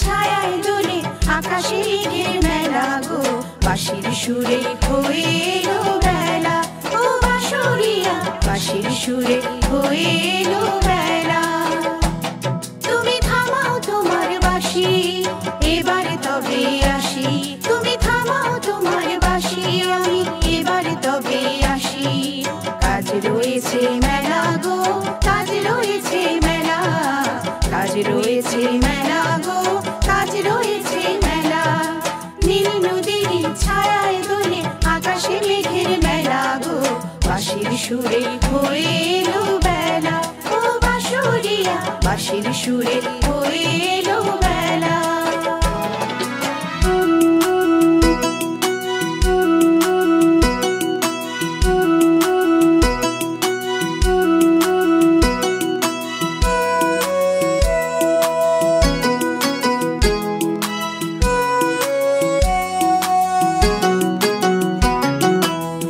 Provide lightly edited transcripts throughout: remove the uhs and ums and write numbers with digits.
ছায়ায় দোলে আকাশে মেঘের মেলা গো, বাঁশির সুরে হয়ে এলো বেলা। ও বাঁশরিয়া বাঁশির সুরে হয়ে এলো বেলা। তুমি থামাও তোমার বাঁশি, এবারে তবে আসি। তুমি থামাও তোমার বাঁশি, আমি এবারে তবে আসি। কাজ রয়েছে মেলা গো, কাজ রয়েছে মেলা, কাজ রয়েছে মেলা গো, কাজ রয়েছে মেলা। নীল নদীর ছায়ায় দোলে আকাশে মেঘের মেলা গো, বাঁশির সুরে হয়ে এলো বেলা। ও বাঁশরিয়া বাঁশির সুরে হয়ে এলো বেলা।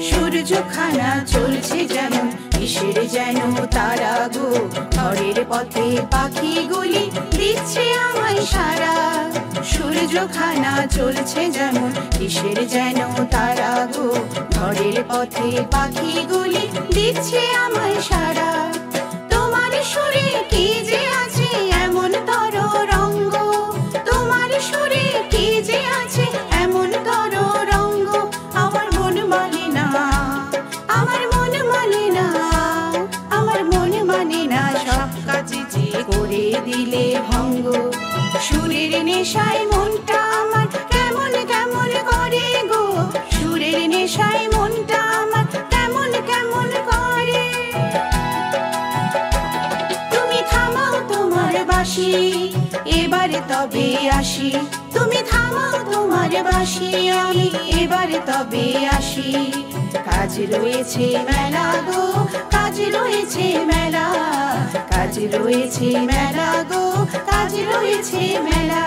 সূর্যখানা চলছে যেমন কিসের যেন তারা গো, ঘরের পথে পাখিগুলি দিচ্ছে আমায় সারা। সূর্যখানা চলছে যেমন কিসের যেন তারা গো, ঘরের পথে পাখিগুলি দিচ্ছে আমায় সারা। তোমার সুরে কি যে আছে এমন তরঙ্গ, তোমার সুরে কি যে আছে এমন তরঙ্গ। আমার মন মানে না, আমার মন মানে না, আমার মন মানে না, সব কাজ যে করে দিলে ভঙ্গ। সুরের নেশায় মনটা আমার কেমন কেমন করে গো, সুরের নেশায় মনটা আমার কেমন কেমন করে। তুমি থামাও তোমার বাঁশি, এবারে তবে আসি। তুমি থামাও তোমার বাঁশি, আমি এবারে তবে আসি। কাজ রয়েছে মেলা গো, কাজ রয়েছে মেলা, কাজ রয়েছে মেলা গো, কাজ রয়েছে মেলা।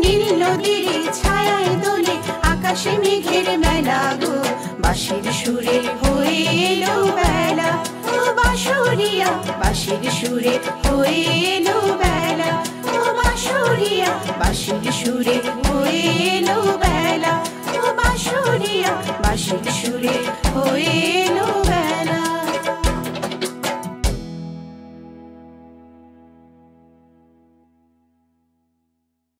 নীল নদীর ছায়ায় দোলে আকাশে মেঘের মেলা গো, বাঁশির সুরে হয়ে এলো বেলা। ও বাঁশরিয়া বাঁশির সুরে হয়ে এলো বেলা। ও বাঁশরিয়া বাঁশির সুরে